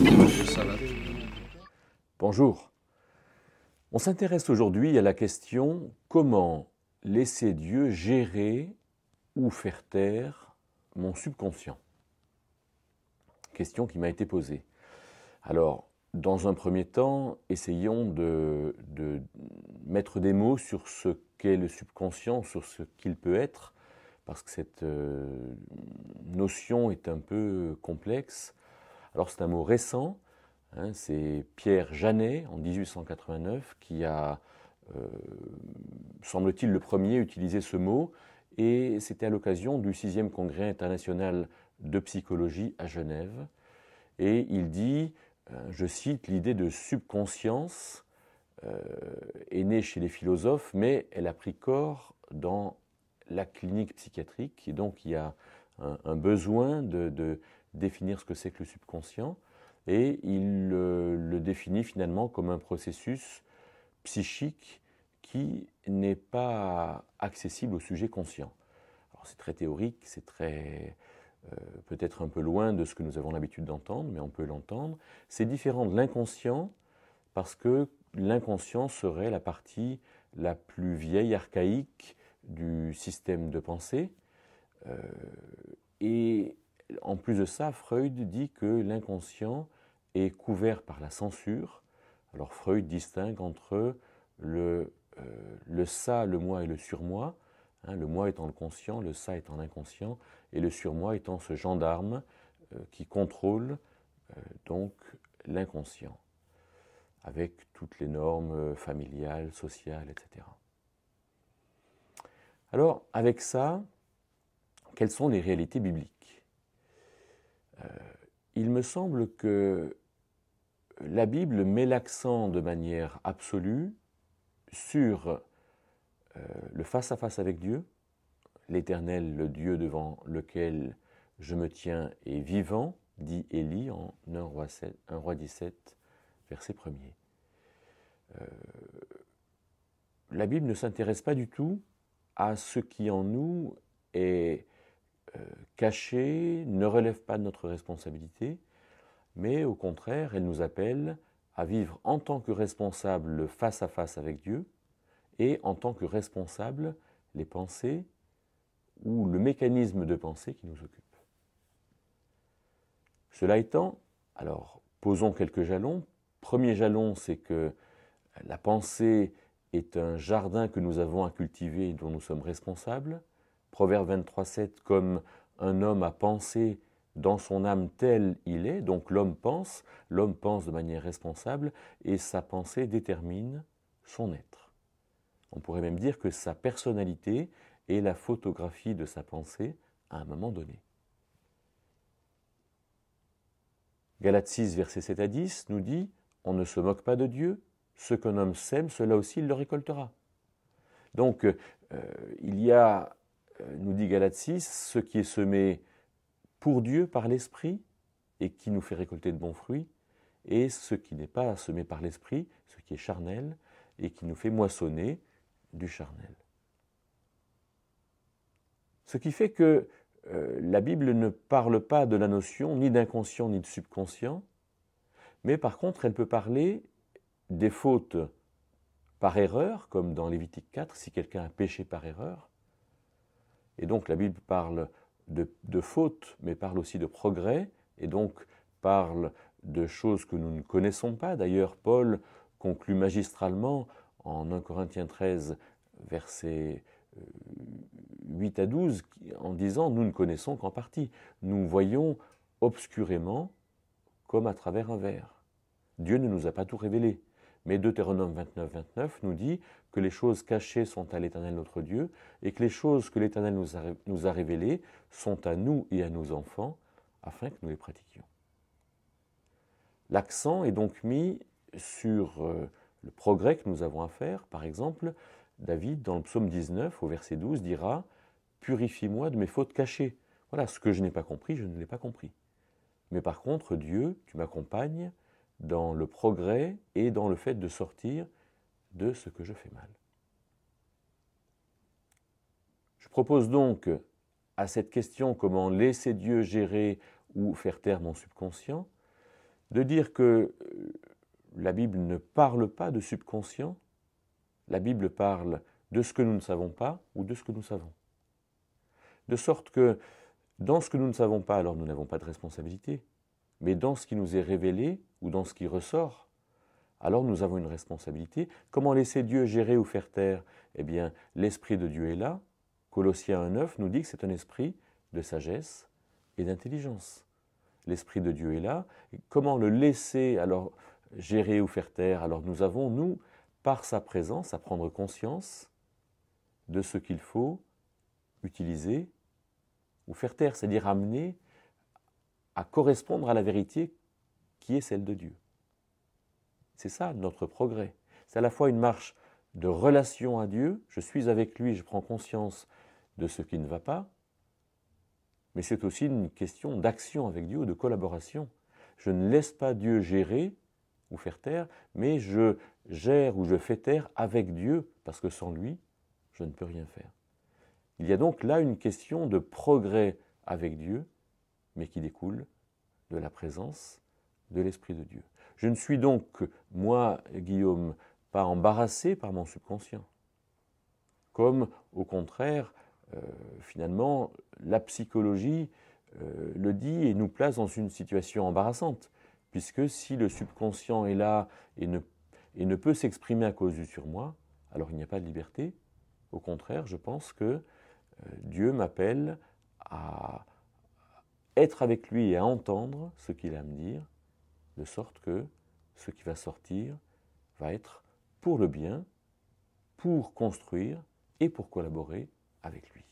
Ça va. Bonjour. On s'intéresse aujourd'hui à la question comment laisser Dieu gérer ou faire taire mon subconscient. Question qui m'a été posée. Alors, dans un premier temps, essayons de mettre des mots sur ce qu'est le subconscient, sur ce qu'il peut être, parce que cette notion est un peu complexe. Alors, c'est un mot récent. C'est Pierre Janet, en 1889, qui a, semble-t-il, le premier utilisé ce mot, et c'était à l'occasion du 6e Congrès international de psychologie à Genève. Et il dit, je cite, l'idée de subconscience est née chez les philosophes, mais elle a pris corps dans la clinique psychiatrique, et donc il y a un besoin de définir ce que c'est que le subconscient. Et il le définit finalement comme un processus psychique qui n'est pas accessible au sujet conscient. Alors c'est très théorique, c'est très peut-être un peu loin de ce que nous avons l'habitude d'entendre, mais on peut l'entendre. C'est différent de l'inconscient parce que l'inconscient serait la partie la plus vieille, archaïque du système de pensée. Et en plus de ça, Freud dit que l'inconscient est couvert par la censure. Alors Freud distingue entre le ça, le moi et le surmoi. Le moi étant le conscient, le ça étant l'inconscient, et le surmoi étant ce gendarme qui contrôle donc l'inconscient, avec toutes les normes familiales, sociales, etc. Alors, avec ça, quelles sont les réalités bibliques ? Il me semble que la Bible met l'accent de manière absolue sur le face-à-face avec Dieu. L'Éternel, le Dieu devant lequel je me tiens est vivant, dit Élie en 1 roi 17, verset 1er. La Bible ne s'intéresse pas du tout à ce qui en nous est caché, ne relève pas de notre responsabilité, mais au contraire, elle nous appelle à vivre en tant que responsable face à face avec Dieu et en tant que responsable les pensées ou le mécanisme de pensée qui nous occupe. Cela étant, alors posons quelques jalons. Premier jalon, c'est que la pensée est un jardin que nous avons à cultiver et dont nous sommes responsables. Proverbe 23,7, comme un homme a pensé dans son âme tel il est, donc l'homme pense de manière responsable, et sa pensée détermine son être. On pourrait même dire que sa personnalité est la photographie de sa pensée à un moment donné. Galates 6, versets 7 à 10 nous dit « On ne se moque pas de Dieu, ce qu'un homme sème, cela aussi il le récoltera. » Donc, il y a, nous dit Galates 6, ce qui est semé pour Dieu par l'Esprit et qui nous fait récolter de bons fruits, et ce qui n'est pas semé par l'Esprit, ce qui est charnel, et qui nous fait moissonner du charnel. Ce qui fait que la Bible ne parle pas de la notion ni d'inconscient ni de subconscient, mais par contre elle peut parler des fautes par erreur, comme dans Lévitique 4, si quelqu'un a péché par erreur. Et donc la Bible parle de fautes, mais parle aussi de progrès, et donc parle de choses que nous ne connaissons pas. D'ailleurs, Paul conclut magistralement en 1 Corinthiens 13, versets 8 à 12, en disant « Nous ne connaissons qu'en partie. Nous voyons obscurément comme à travers un verre. Dieu ne nous a pas tout révélé. » Mais Deutéronome 29, 29 nous dit que les choses cachées sont à l'Éternel notre Dieu et que les choses que l'Éternel nous a révélées sont à nous et à nos enfants afin que nous les pratiquions. L'accent est donc mis sur le progrès que nous avons à faire. Par exemple, David, dans le psaume 19, au verset 12, dira « Purifie-moi de mes fautes cachées ». Voilà, ce que je n'ai pas compris, je ne l'ai pas compris. Mais par contre, Dieu, tu m'accompagnes dans le progrès et dans le fait de sortir de ce que je fais mal. Je propose donc à cette question comment laisser Dieu gérer ou faire taire mon subconscient, de dire que la Bible ne parle pas de subconscient, la Bible parle de ce que nous ne savons pas ou de ce que nous savons. De sorte que dans ce que nous ne savons pas, alors nous n'avons pas de responsabilité, mais dans ce qui nous est révélé ou dans ce qui ressort, alors nous avons une responsabilité. Comment laisser Dieu gérer ou faire taire? Eh bien, l'Esprit de Dieu est là. Colossiens 1,9 nous dit que c'est un esprit de sagesse et d'intelligence. L'Esprit de Dieu est là. Et comment le laisser alors gérer ou faire taire? Alors nous avons, nous, par sa présence, à prendre conscience de ce qu'il faut utiliser ou faire taire, c'est-à-dire amener à correspondre à la vérité qui est celle de Dieu. C'est ça notre progrès. C'est à la fois une marche de relation à Dieu, je suis avec lui, je prends conscience de ce qui ne va pas, mais c'est aussi une question d'action avec Dieu ou de collaboration. Je ne laisse pas Dieu gérer ou faire taire, mais je gère ou je fais taire avec Dieu, parce que sans lui, je ne peux rien faire. Il y a donc là une question de progrès avec Dieu, mais qui découle de la présence de l'Esprit de Dieu. Je ne suis donc, moi, Guillaume, pas embarrassé par mon subconscient. Comme, au contraire, finalement, la psychologie le dit et nous place dans une situation embarrassante, puisque si le subconscient est là et ne peut s'exprimer à cause du surmoi, alors il n'y a pas de liberté. Au contraire, je pense que Dieu m'appelle à être avec lui et à entendre ce qu'il a à me dire, de sorte que ce qui va sortir va être pour le bien, pour construire et pour collaborer avec lui.